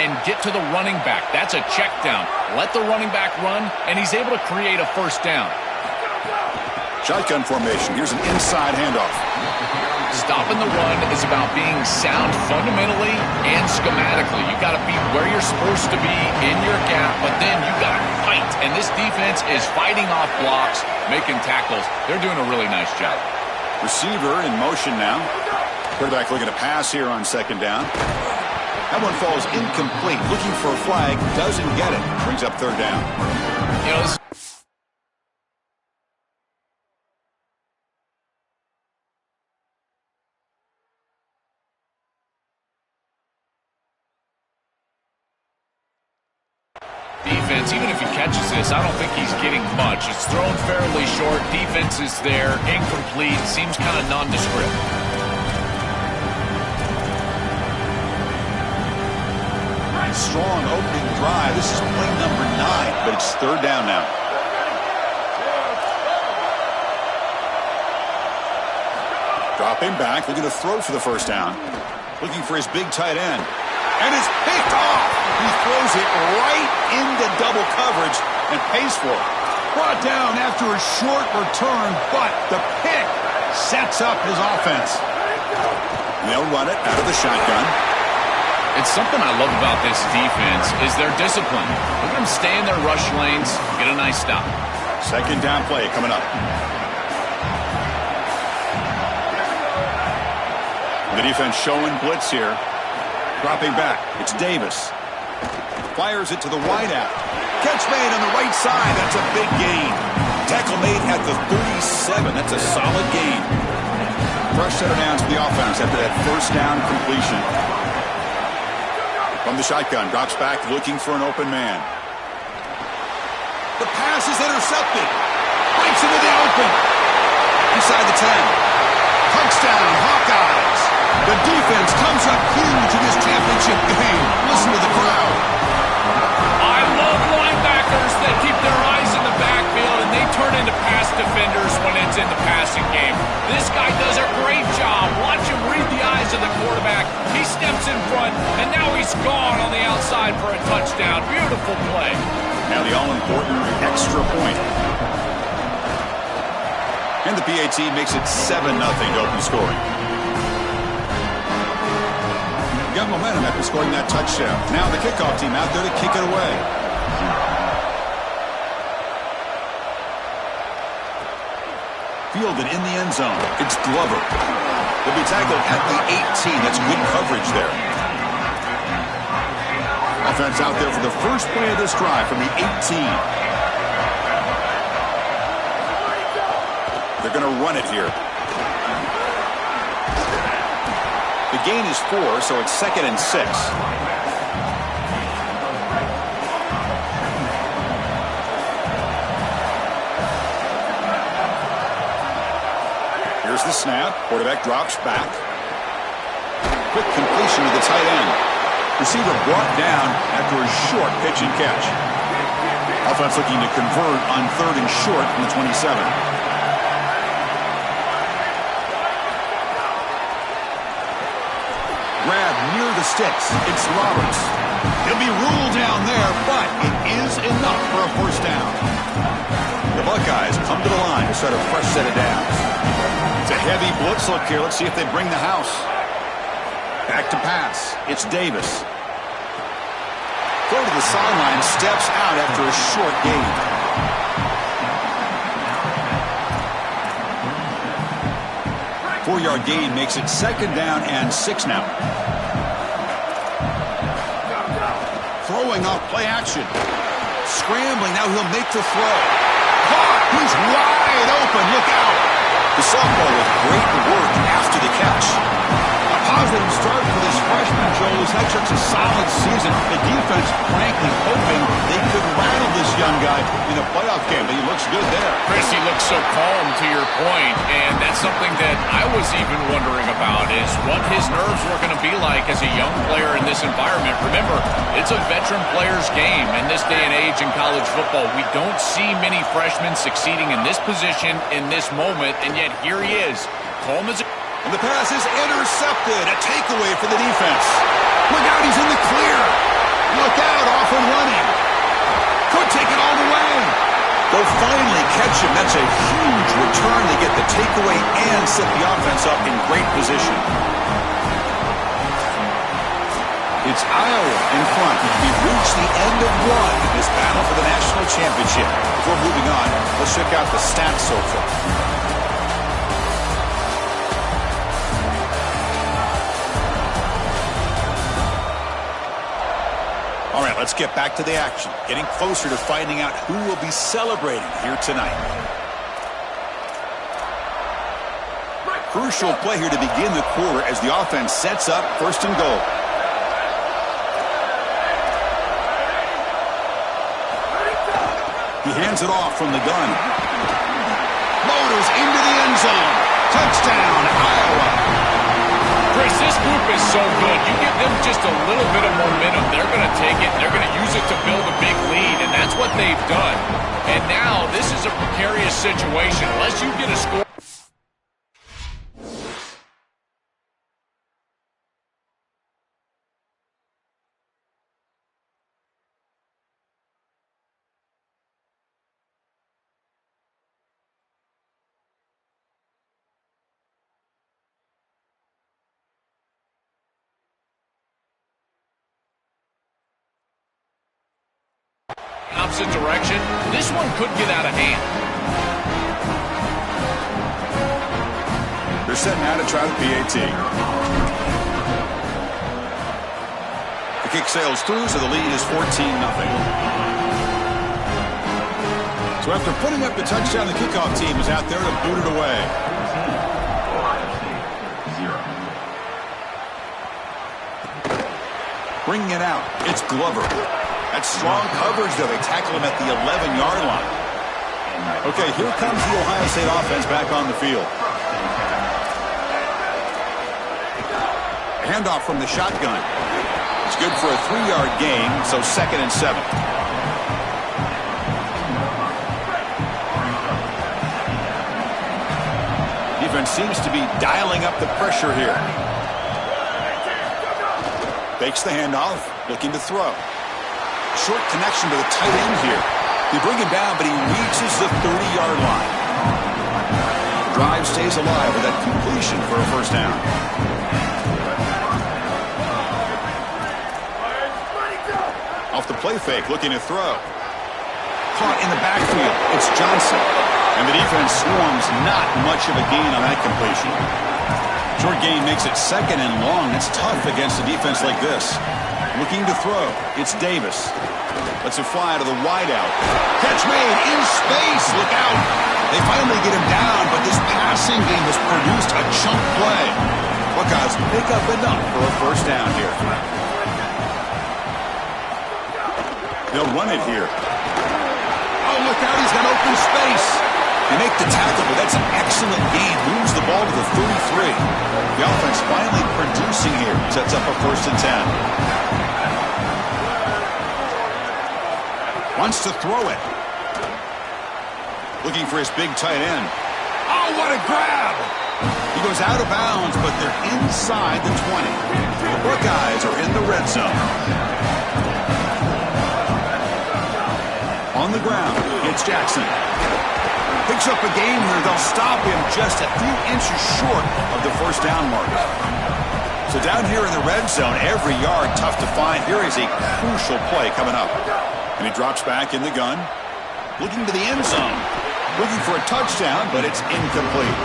and get to the running back. That's a check down. Let the running back run, and he's able to create a first down. Shotgun formation. Here's an inside handoff. Stopping the run is about being sound fundamentally and schematically. You got to be where you're supposed to be in your gap, but then you got to fight. And this defense is fighting off blocks, making tackles. They're doing a really nice job. Receiver in motion now. Quarterback looking to pass here on second down. That one falls incomplete. Looking for a flag. Doesn't get it. Brings up third down. You know, defense, even if he catches this, I don't think he's getting much. It's thrown fairly short. Defense is there. Incomplete. Seems kind of nondescript. Strong opening drive. This is play number 9, but it's third down now. Dropping back, looking to throw for the first down. Looking for his big tight end. And it's picked off. He throws it right into double coverage and pays for it. Brought down after a short return, but the pick sets up his offense. They'll run it out of the shotgun. It's something I love about this defense is their discipline. Look at them stay in their rush lanes, get a nice stop. Second down play coming up. The defense showing blitz here. Dropping back. It's Davis. Fires it to the wideout. Catch made on the right side. That's a big gain. Tackle made at the 37. That's a solid gain. Fresh set of downs for the offense after that first down completion. From the shotgun, drops back, looking for an open man. The pass is intercepted. Breaks into the open. Inside the 10. Touchdown, Hawkeyes. The defense comes up huge in this championship game. Listen to the crowd. I love linebackers that keep their eyes in the backfield, and they turn into pass defenders when it's in the passing game. This guy does a great job. Watch him read the eyes of the quarterback. He steps in front, and now he's gone on the outside for a touchdown. Beautiful play. Now the all-important extra point. And the PAT makes it 7-0 to open scoring. Got momentum after scoring that touchdown. Now the kickoff team out there to kick it away. Fielded in the end zone. It's Glover. He'll be tackled at the 18. That's good coverage there. Offense out there for the first play of this drive from the 18. They're going to run it here. The gain is 4, so it's 2nd and 6. Here's the snap. Quarterback drops back. Quick completion to the tight end. Receiver brought down after a short pitch and catch. Offense looking to convert on 3rd and short from the 27. Grab near the sticks. It's Roberts. He'll be ruled down there, but it is enough for a first down. The Buckeyes come to the line to start a fresh set of downs. It's a heavy blitz look here. Let's see if they bring the house. Back to pass. It's Davis. Throw to the sideline. Steps out after a short gain. Four-yard gain makes it 2nd down and 6 now. Throwing off play action. Scrambling. Now he'll make the throw. Caught. He's wide open. Look out. The sophomore with great work after the catch. A positive start for this freshman, Joel, who's had such a solid season. The defense, frankly, hoping they could rattle this young guy in a playoff game, but he looks good there. Chris, he looks so calm to your point, and that's something that I was even wondering about is what his nerves were going to be like as a young player in this environment. Remember, it's a veteran player's game in this day and age in college football. We don't see many freshmen succeeding in this position in this moment, and yet here he is, calm as a... And the pass is intercepted. A takeaway for the defense. Look out, he's in the clear. mentioned, that's a huge return to get the takeaway and set the offense up in great position. It's Iowa in front. We've reached the end of one in this battle for the national championship. Before moving on, let's check out the stats so far. All right, let's get back to the action. Getting closer to finding out who will be celebrating here tonight. Crucial play here to begin the quarter as the offense sets up first and goal. He hands it off from the gun. Motors into the end zone. Touchdown, Iowa. Chris, this group is so good. You give them just a little bit of momentum, they're going to take it. They're going to use it to build a big lead, and that's what they've done. And now this is a precarious situation. Unless you get a score. Opposite direction, this one could get out of hand. They're setting out to try the PAT. The kick sails through, so the lead is 14-0. So after putting up the touchdown, the kickoff team is out there to boot it away. Bringing it out, it's Glover. That's strong coverage, though. They tackle him at the 11-yard line. Okay, here comes the Ohio State offense back on the field. Handoff from the shotgun. It's good for a 3-yard gain, so 2nd and 7. Defense seems to be dialing up the pressure here. Fakes the handoff, looking to throw. Short connection to the tight end here. They bring him down, but he reaches the 30-yard line. The drive stays alive with that completion for a first down. Off the play fake, looking to throw. Caught in the backfield. It's Johnson. And the defense swarms, not much of a gain on that completion. Short gain makes it 2nd and long. It's tough against a defense like this. Looking to throw. It's Davis. Lets it fly to the wideout. Catch made in space. Look out. They finally get him down, but this passing game has produced a chunk play. Buckeyes pick up enough for a first down here. They'll run it here. Oh, look out. He's got open space. They make the tackle, but that's an excellent gain. Moves the ball to the 33. The offense finally producing here. Sets up a 1st and 10. Wants to throw it. Looking for his big tight end. Oh, what a grab! He goes out of bounds, but they're inside the 20. The Buckeyes are in the red zone. On the ground, it's Jackson. Picks up a gain here. They'll stop him just a few inches short of the first down mark. So down here in the red zone, every yard tough to find. Here is a crucial play coming up. And he drops back in the gun. Looking to the end zone. Looking for a touchdown, but it's incomplete.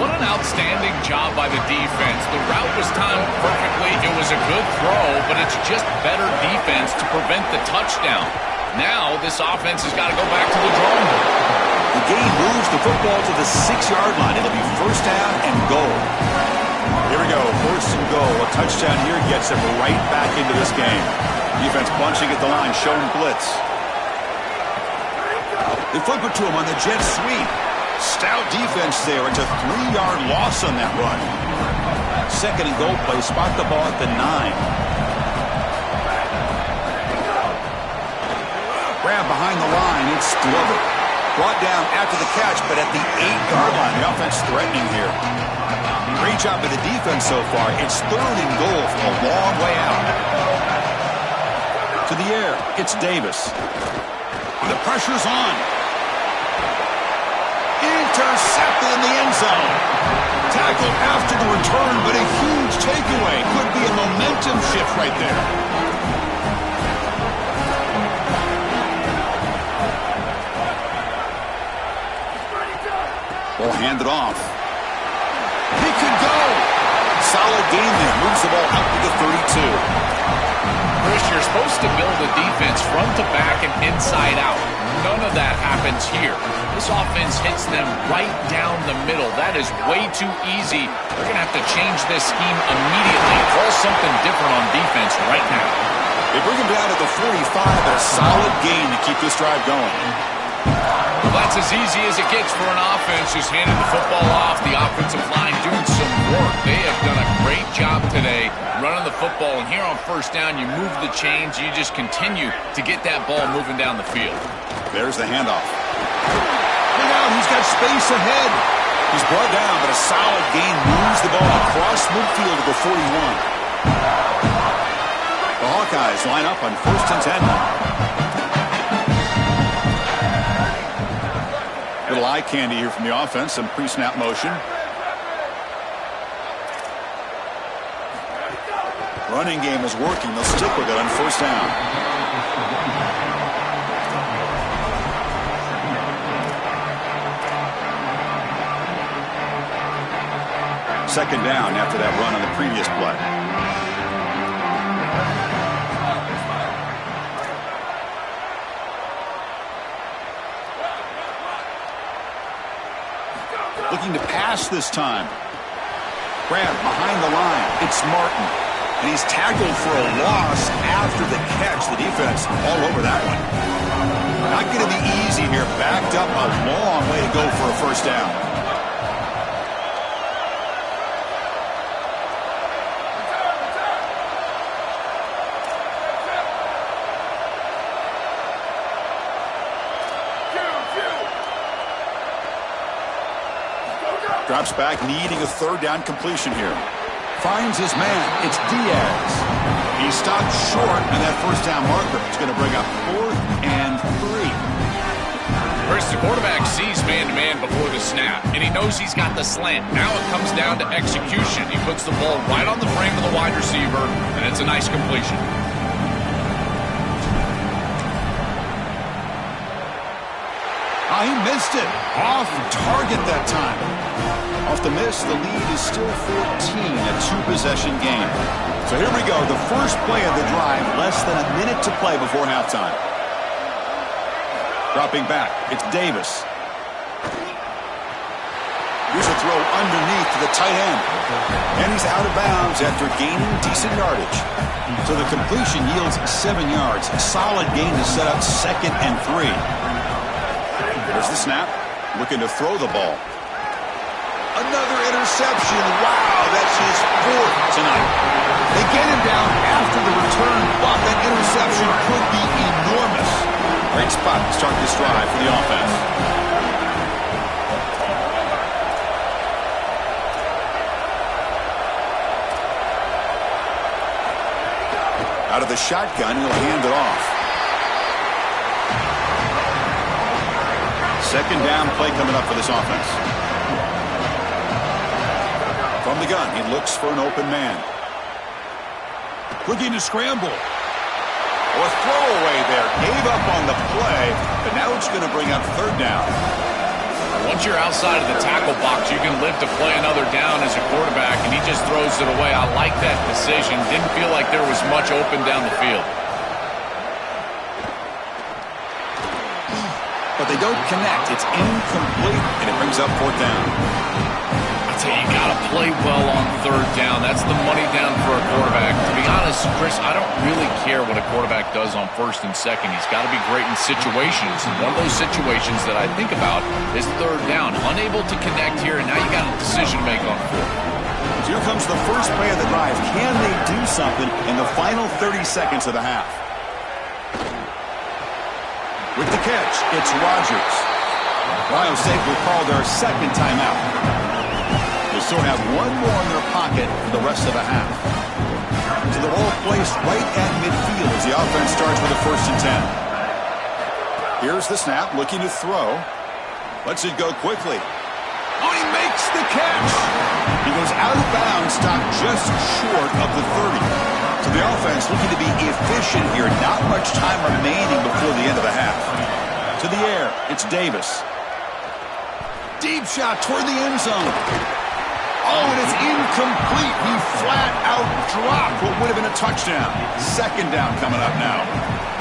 What an outstanding job by the defense. The route was timed perfectly. It was a good throw, but it's just better defense to prevent the touchdown. Now this offense has got to go back to the drawing board. The gain moves the football to the 6-yard line. It'll be first down and goal. Here we go, 1st and goal. A touchdown here gets them right back into this game. Defense bunching at the line, showing blitz. They flip it to him on the jet sweep. Stout defense there. It's a 3-yard loss on that run. 2nd and goal play. Spot the ball at the 9. Grab behind the line. It's Glover. Brought down after the catch, but at the 8-yard line. The offense threatening here. Great job by the defense so far. It's 3rd and goal from a long way out. To the air, it's Davis. The pressure's on. Intercepted in the end zone. Tackled after the return, but a huge takeaway. Could be a momentum shift right there. Ball handed off. He can go. Solid game there. Moves the ball out to the 32. Chris, you're supposed to build a defense front to back and inside out. None of that happens here. This offense hits them right down the middle. That is way too easy. They're going to have to change this scheme immediately. Call something different on defense right now. They bring him down to the 45, but a solid gain to keep this drive going. Well, that's as easy as it gets for an offense. Just handing the football off. The offensive line doing some work. They have done a great job today running the football. And here on first down, you move the chains. You just continue to get that ball moving down the field. There's the handoff. Look out, he's got space ahead. He's brought down, but a solid gain moves the ball across midfield to the 41. The Hawkeyes line up on 1st and 10. Little eye candy here from the offense. Some pre-snap motion. Running game is working. They'll stick with it on 1st down. Second down after that run on the previous play. Looking to pass this time. Grab behind the line. It's Martin. And he's tackled for a loss after the catch. The defense all over that one. Not going to be easy here. Backed up a long way to go for a 1st down. Drops back, needing a 3rd down completion here. Finds his man. It's Diaz. He stopped short on that 1st down marker. It's going to bring up 4th and 3. Chris, the quarterback sees man-to-man before the snap, and he knows he's got the slant. Now it comes down to execution. He puts the ball right on the frame of the wide receiver, and it's a nice completion. Oh, he missed it. Off target that time. Off the miss, the lead is still 14, a 2-possession game. So here we go, the first play of the drive, less than a minute to play before halftime. Dropping back, it's Davis. Here's a throw underneath to the tight end. And he's out of bounds after gaining decent yardage. So the completion yields 7 yards. Solid gain to set up 2nd and 3. There's the snap, looking to throw the ball. Another interception. Wow, that's his 4th tonight. They get him down after the return, but that interception could be enormous. Great spot to start this drive for the offense. Out of the shotgun, he'll hand it off. 2nd down play coming up for this offense. From the gun, he looks for an open man. Looking to scramble. Or a throwaway there. Gave up on the play, but now it's going to bring up 3rd down. Once you're outside of the tackle box, you can live to play another down as a quarterback, and he just throws it away. I like that decision. Didn't feel like there was much open down the field. But they don't connect. It's incomplete, and it brings up 4th down. I tell you, you got to play well on 3rd down. That's the money down for a quarterback. To be honest, Chris, I don't really care what a quarterback does on 1st and 2nd. He's got to be great in situations. And one of those situations that I think about is 3rd down. Unable to connect here, and now you got a decision to make on 4th. So here comes the first play of the drive. Can they do something in the final 30 seconds of the half? With the catch, it's Rodgers. Ohio State will call their 2nd timeout. They still have 1 more in their pocket for the rest of the half. So they're all placed right at midfield as the offense starts with a 1st and 10. Here's the snap, looking to throw. Lets it go quickly. the catch. He goes out of bounds, stopped just short of the 30. So the offense looking to be efficient here. Not much time remaining before the end of the half. To the air, it's Davis. Deep shot toward the end zone. Oh, and it's incomplete. He flat out dropped what would have been a touchdown. Second down coming up now.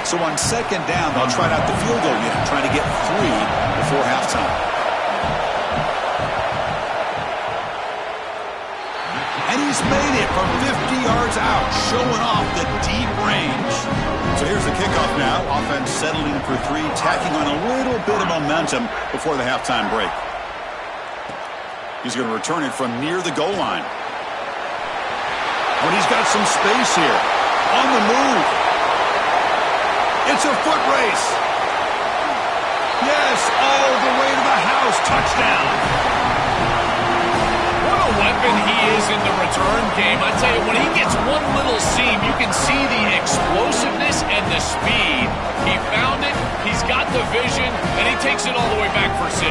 So on second down, they'll try out the field goal again, trying to get 3 before halftime. And he's made it from 50 yards out, showing off the deep range. So here's the kickoff now. Offense settling for 3, tacking on a little bit of momentum before the halftime break. He's going to return it from near the goal line. But he's got some space here. On the move. It's a foot race. Yes, all the way to the house. Touchdown. What a weapon he is in the return game. I tell you, when he gets one little seam, you can see the explosiveness and the speed. He found it, he's got the vision, and he takes it all the way back for 6.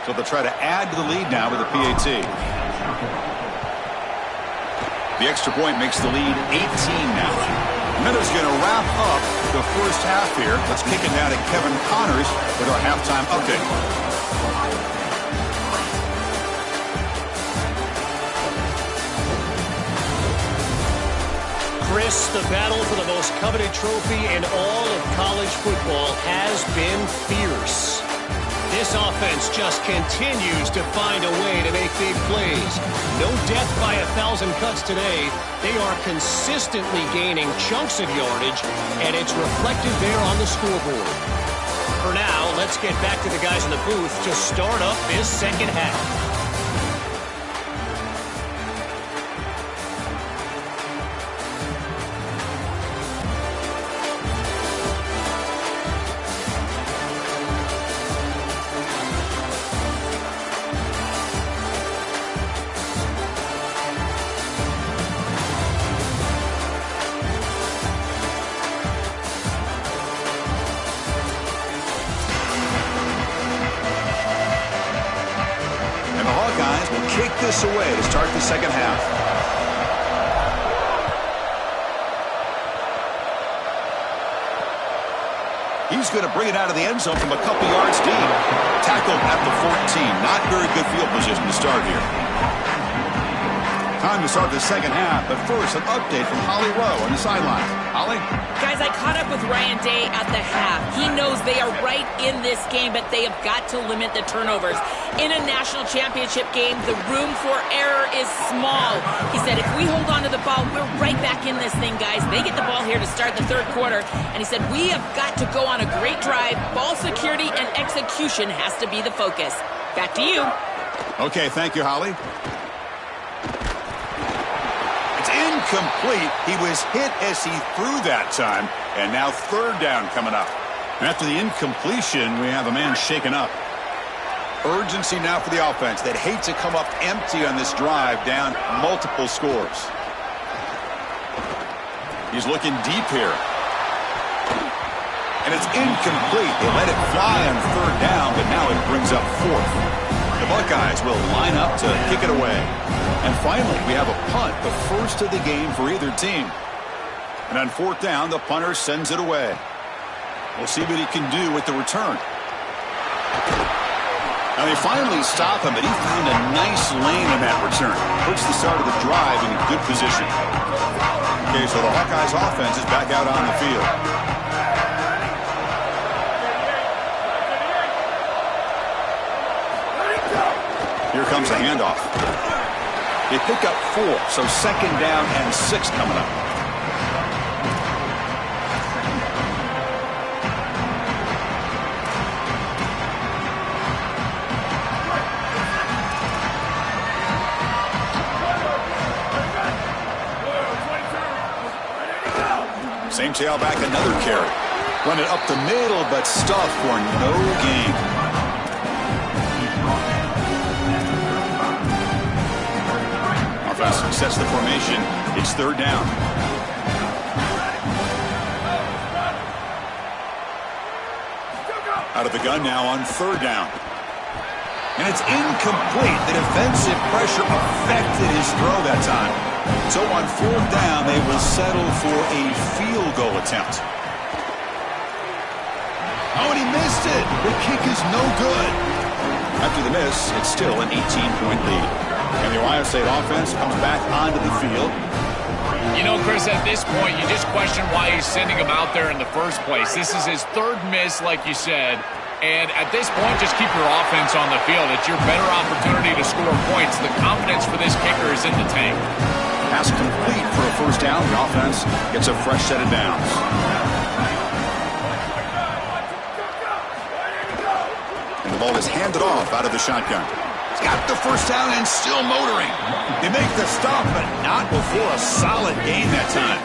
So they'll try to add to the lead now with a PAT. The extra point makes the lead 18 now. Minutes going to wrap up the first half here. Let's kick it down to Kevin Connors with our halftime update. Chris, the battle for the most coveted trophy in all of college football has been fierce. This offense just continues to find a way to make big plays. No death by 1,000 cuts today. They are consistently gaining chunks of yardage, and it's reflected there on the scoreboard. For now, let's get back to the guys in the booth to start up this second half. Kick this away to start the second half. He's going to bring it out of the end zone from a couple yards deep. Tackled at the 14. Not very good field position to start here. Time to start the second half, but first an update from Holly Rowe on the sideline. Holly? Guys, I caught up with Ryan Day at the half. He knows they are right in this game, but they have got to limit the turnovers. In a national championship game, the room for error is small. He said, if we hold on to the ball, we're right back in this thing, guys. They get the ball here to start the third quarter, and he said, we have got to go on a great drive. Ball security and execution has to be the focus. Back to you. Okay, thank you, Holly. Incomplete. He was hit as he threw that time, and now third down coming up. After the incompletion, we have a man shaken up. Urgency now for the offense that hate to come up empty on this drive, down multiple scores. He's looking deep here. And it's incomplete. They let it fly on third down, but now it brings up fourth. The Buckeyes will line up to kick it away. And finally, we have a punt, the first of the game for either team. And on fourth down, the punter sends it away. We'll see what he can do with the return. Now they finally stop him, but he found a nice lane in that return. Puts the start of the drive in a good position. Okay, so the Hawkeyes offense is back out on the field. Here comes the handoff. They pick up 4, so second down and 6 coming up. Same tailback, another carry. Run it up the middle, but stuffed for no gain. Offense sets the formation. It's third down. Out of the gun now on third down. And it's incomplete. The defensive pressure affected his throw that time. So on fourth down, they will settle for a field goal attempt. Oh, and he missed it. The kick is no good. After the miss, it's still an 18-point lead. And the Ohio State offense comes back onto the field. You know, Chris, at this point, you just question why he's sending him out there in the first place. This is his third miss, like you said. And at this point, just keep your offense on the field. It's your better opportunity to score points. The confidence for this kicker is in the tank. Pass complete for a first down. The offense gets a fresh set of downs. And the ball is handed off out of the shotgun. He's got the first down and still motoring. They make the stop, but not before a solid gain that time.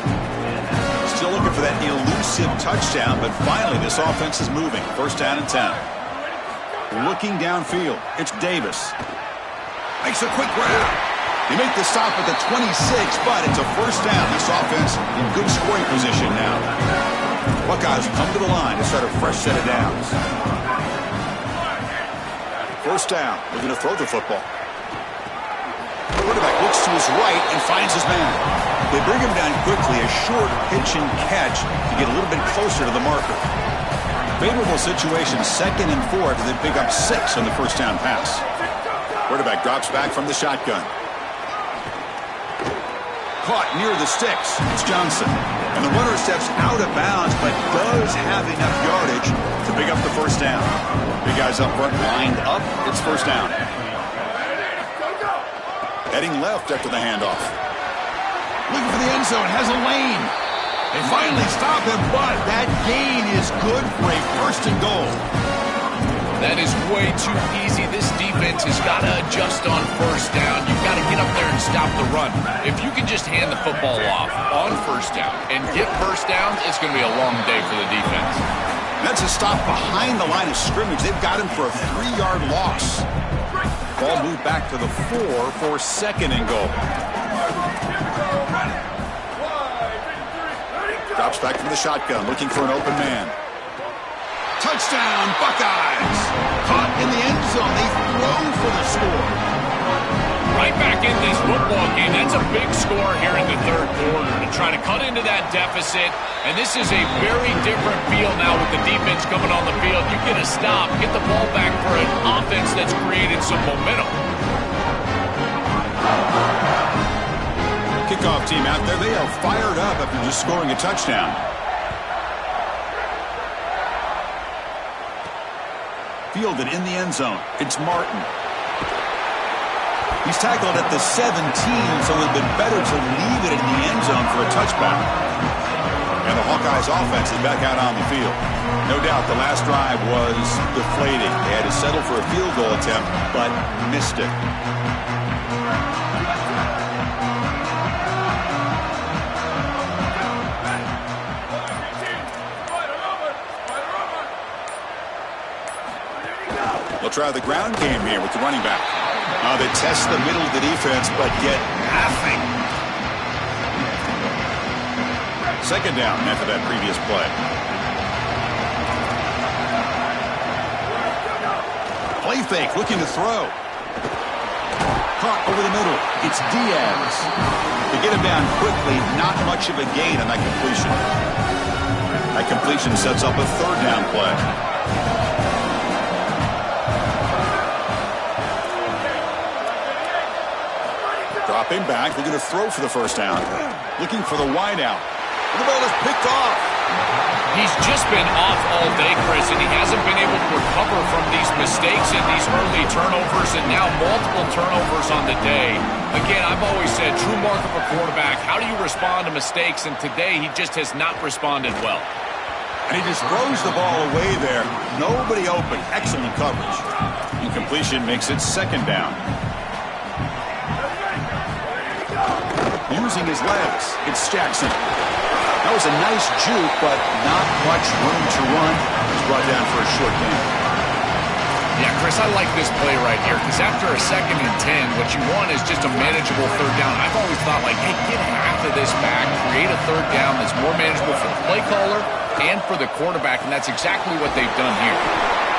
Still looking for that elusive touchdown, but finally this offense is moving. First down and 10. Looking downfield, it's Davis. Makes a quick grab. They make the stop at the 26, but it's a first down. This offense in good scoring position now. Buckeyes come to the line to start a fresh set of downs. First down, looking to throw the football. Quarterback looks to his right and finds his man. They bring him down quickly, a short pitch and catch to get a little bit closer to the marker. Favorable situation, 2nd and 4 after they pick up 6 on the first down pass. Quarterback drops back from the shotgun. Caught near the sticks. It's Johnson. And the runner steps out of bounds, but does have enough yardage to pick up the first down. Big guys up front lined up. It's first down. Heading left after the handoff. Looking for the end zone. Has a lane. They finally stop him, but that gain is good for a first and goal. That is way too easy. This defense has got to adjust on first down. You've got to get up there and stop the run. If you can just hand the football off on first down and get first downs, it's going to be a long day for the defense. That's a stop behind the line of scrimmage. They've got him for a 3-yard loss. Ball moved back to the 4 for second and goal. Drops back from the shotgun, looking for an open man. Touchdown, Buckeyes! Caught in the end zone. They throw for the score. Right back in this football game. That's a big score here in the third quarter to try to cut into that deficit. And this is a very different feel now with the defense coming on the field. You get a stop, get the ball back for an offense that's created some momentum. Kickoff team out there. They are fired up after just scoring a touchdown. Fielded in the end zone. It's Martin. He's tackled at the 17, so it would have been better to leave it in the end zone for a touchback. And the Hawkeyes offense is back out on the field. No doubt the last drive was deflating. They had to settle for a field goal attempt, but missed it. They'll try the ground game here with the running back. They test the middle of the defense, but get nothing. Second down after that previous play. Play fake, looking to throw. Caught over the middle. It's Diaz. They get him down quickly, not much of a gain on that completion. That completion sets up a third down play. Dropping back, they're going to throw for the first down. Looking for the wideout. And the ball is picked off. He's just been off all day, Chris, and he hasn't been able to recover from these mistakes and these early turnovers, and now multiple turnovers on the day. Again, I've always said, true mark of a quarterback, how do you respond to mistakes? And today, he just has not responded well. And he just throws the ball away there. Nobody open. Excellent coverage. Incompletion makes it second down. Using his legs, it's Jackson. That was a nice juke, but not much room to run. He's brought down for a short gain. Yeah, Chris, I like this play right here because after a 2nd and 10, what you want is just a manageable 3rd down. I've always thought, like, hey, get half of this back, create a 3rd down that's more manageable for the play caller and for the quarterback, and that's exactly what they've done here.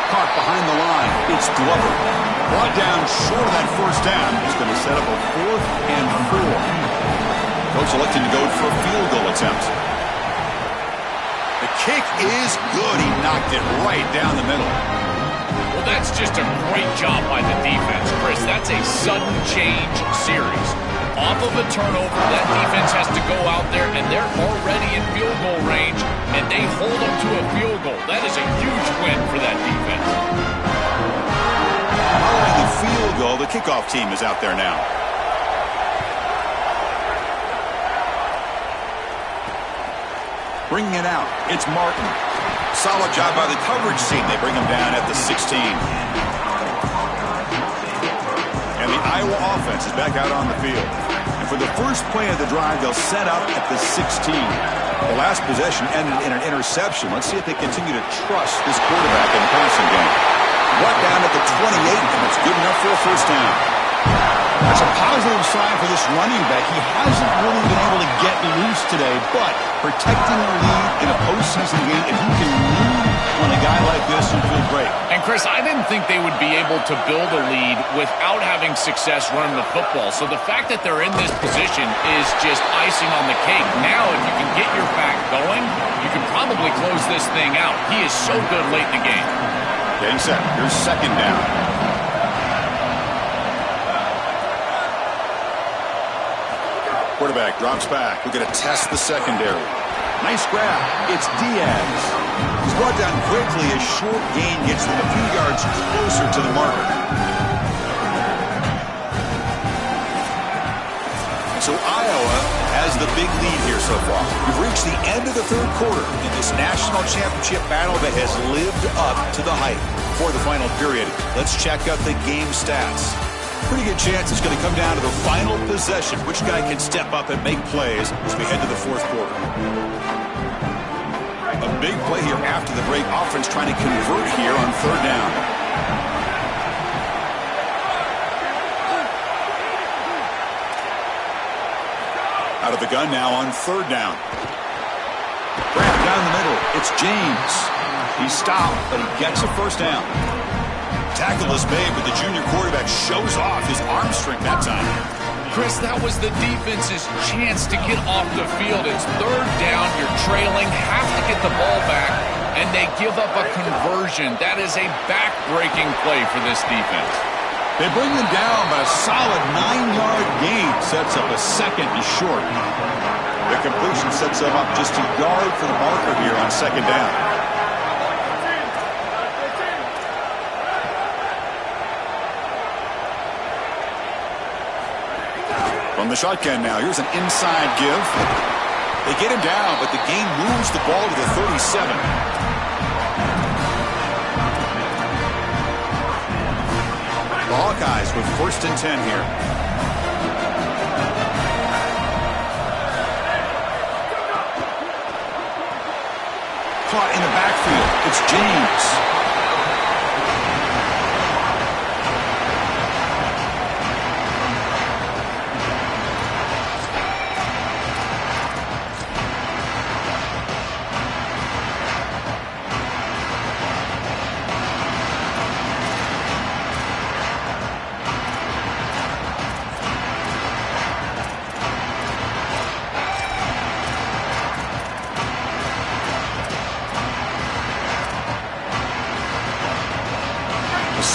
Caught behind the line. It's Glover. Brought down short of that 1st down. It's going to set up a 4th and 4. Coach electing to go for a field goal attempt. The kick is good. He knocked it right down the middle. Well, that's just a great job by the defense, Chris. That's a sudden change series. Off of a turnover, that defense has to go out there, and they're already in field goal range, and they hold them to a field goal. That is a huge win for that defense. Following the field goal, the kickoff team is out there now. Bringing it out, it's Martin. Solid job by the coverage team. They bring him down at the 16. And the Iowa offense is back out on the field. And for the first play of the drive, they'll set up at the 16. The last possession ended in an interception. Let's see if they continue to trust this quarterback in the passing game. Brought down at the 28, and it's good enough for a 1st down. That's a positive sign for this running back. He hasn't really been able to get loose today, but protecting the lead in a postseason game, if you can lead on a guy like this, you feel great. And, Chris, I didn't think they would be able to build a lead without having success running the football. So the fact that they're in this position is just icing on the cake. Now, if you can get your back going, you can probably close this thing out. He is so good late in the game. Getting set. Here's 2nd down. Quarterback drops back. We're going to test the secondary. Nice grab. It's Diaz. He's brought down quickly. A short gain gets them a few yards closer to the marker. So Iowa has the big lead here so far. We've reached the end of the 3rd quarter in this national championship battle that has lived up to the hype. For the final period, let's check out the game stats. Pretty good chance it's going to come down to the final possession. Which guy can step up and make plays as we head to the 4th quarter. A big play here after the break. Offense trying to convert here on 3rd down. Out of the gun now on 3rd down. Grab down the middle. It's James. He stopped, but he gets a 1st down. Tackle is made, but the junior quarterback shows off his arm strength that time. Chris, that was the defense's chance to get off the field. It's 3rd down, you're trailing, have to get the ball back, and they give up a conversion. That is a back-breaking play for this defense. They bring them down, but a solid 9-yard gain sets up a 2nd and short. The completion sets them up just a yard for the marker here on 2nd down. From the shotgun now, here's an inside give. They get him down, but the gain moves the ball to the 37. The Hawkeyes with 1st and 10 here. Caught in the backfield. It's James.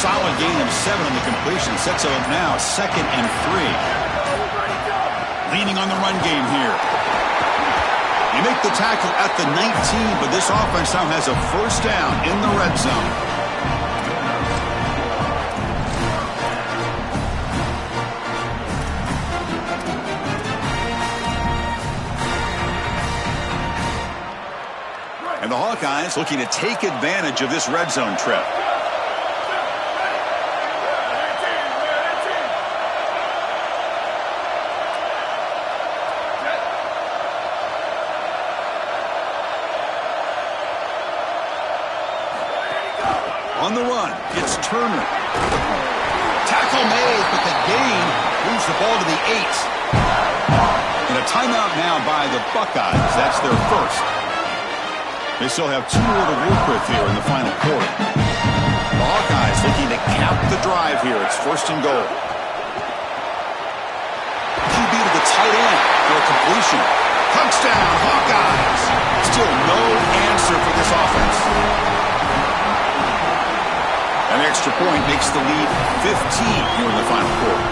Solid gain of 7 on the completion. Sets up now 2nd and 3. Leaning on the run game here. You make the tackle at the 19, but this offense now has a 1st down in the red zone. And the Hawkeyes looking to take advantage of this red zone trip. On the run, it's Turner. Tackle made, but the gain moves the ball to the 8. And a timeout now by the Buckeyes. That's their first. They still have 2 more to work with here in the final quarter. The Hawkeyes looking to cap the drive here. It's first and goal. QB to the tight end for a completion. Touchdown, Hawkeyes. Still no answer for this offense. An extra point makes the lead 15 here in the final quarter.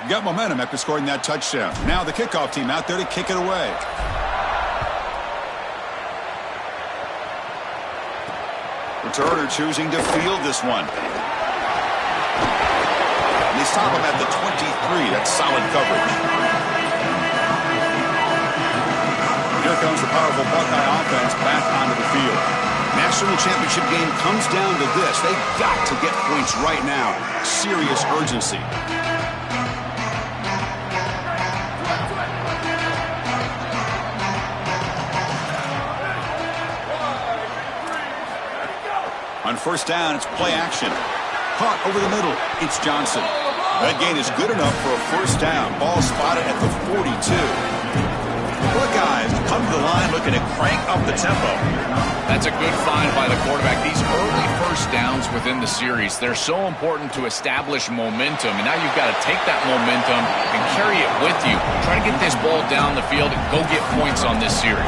Got momentum after scoring that touchdown. Now the kickoff team out there to kick it away. Returner choosing to field this one. And they stop him at the 23. That's solid coverage. Here comes the powerful Buckeye offense back onto the field. National championship game comes down to this. They've got to get points right now. Serious urgency. On first down, it's play action. Caught over the middle. It's Johnson. That gain is good enough for a first down. Ball spotted at the 42. The Buckeyes come to the line looking to crank up the tempo. That's a good find by the quarterback. These early first downs within the series, they're so important to establish momentum. And now you've got to take that momentum and carry it with you. Try to get this ball down the field and go get points on this series.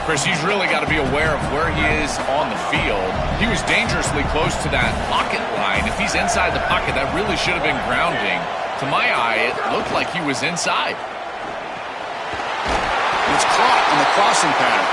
Chris, he's really got to be aware of where he is on the field. He was dangerously close to that pocket line. If he's inside the pocket, that really should have been grounding. To my eye, it looked like he was inside. It's caught on the crossing pattern.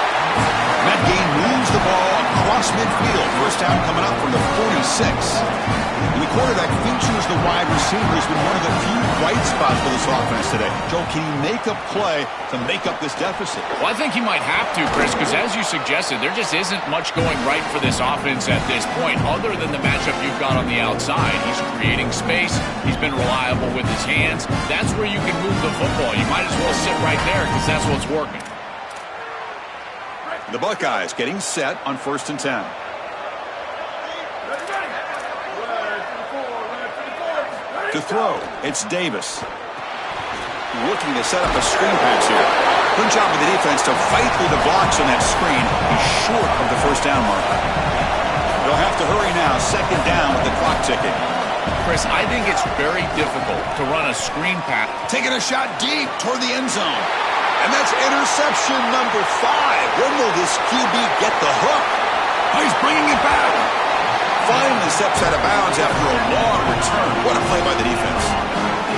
And that gain moves the ball across midfield. First down coming up from the 46. And the quarterback features the wide receiver. Has been one of the few bright spots for this offense today. Joe, can he make a play to make up this deficit? Well, I think he might have to, Chris, because as you suggested, there just isn't much going right for this offense at this point, other than the matchup you've got on the outside. He's creating space. He's been reliable with his hands. That's where you can move the football. You might as well sit right there because that's what's working. The Buckeyes getting set on first and 10. To throw, it's Davis. Looking to set up a screen pass here. Good job with the defense to fight through the blocks on that screen. He's short of the first down marker. They'll have to hurry now. Second down with the clock ticking. Chris, I think it's very difficult to run a screen pass. Taking a shot deep toward the end zone. And that's interception number 5. When will this QB get the hook? Oh, he's bringing it back. Finally steps out of bounds after a long return. What a play by the defense.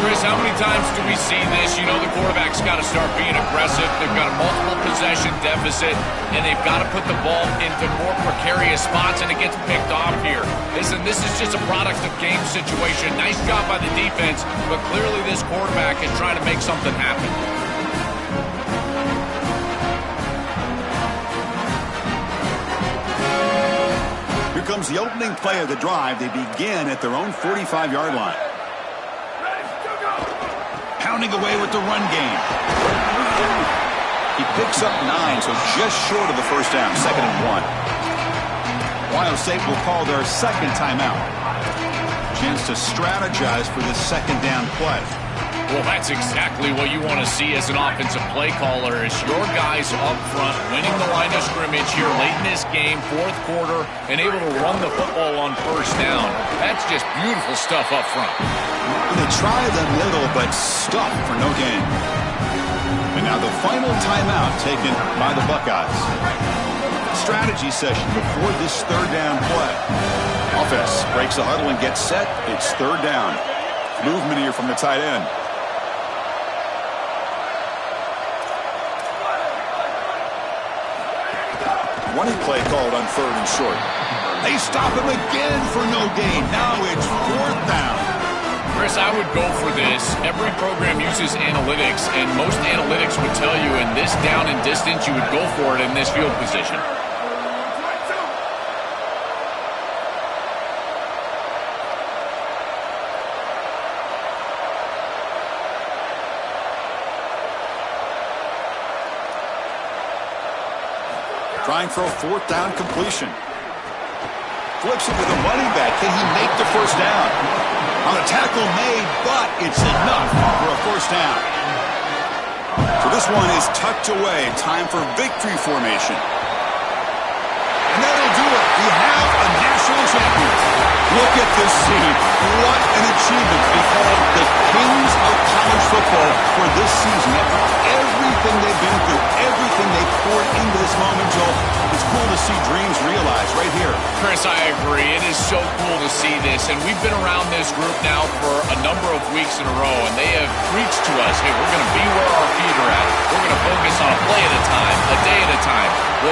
Chris, how many times do we see this? You know the quarterback's got to start being aggressive. They've got a multiple possession deficit, and they've got to put the ball into more precarious spots, and it gets picked off here. Listen, this is just a product of game situation. Nice job by the defense, but clearly this quarterback is trying to make something happen. Here comes the opening play of the drive. They begin at their own 45-yard line. Pounding away with the run game. He picks up 9, so just short of the first down, 2nd and 1. Ohio State will call their second timeout. Chance to strategize for this second down play. Well, that's exactly what you want to see as an offensive play caller, is your guys up front winning the line of scrimmage here late in this game, 4th quarter, and able to run the football on first down. That's just beautiful stuff up front. They try the middle, but stuck for no gain. And now the final timeout taken by the Buckeyes. Strategy session before this 3rd down play. Offense breaks the huddle and gets set. It's 3rd down. Movement here from the tight end. 20 play called on 3rd and short. They stop him again for no gain. Now it's 4th down. Chris, I would go for this. Every program uses analytics, and most analytics would tell you in this down and distance, you would go for it in this field position. Trying for a 4th down completion. Flips it with a running back. Can he make the first down? On a tackle made, but it's enough for a first down. So this one is tucked away. Time for victory formation. And that'll do it. We have a national champion. Look at this scene. What an achievement to be called the kings of college football for this season. After everything they've been through, everything they poured into this moment, Joel, it's cool to see dreams realized right here. Chris, I agree. It is so cool to see this, and we've been around this group now for a number of weeks in a row, and they have preached to us, hey, we're going to be where our feet are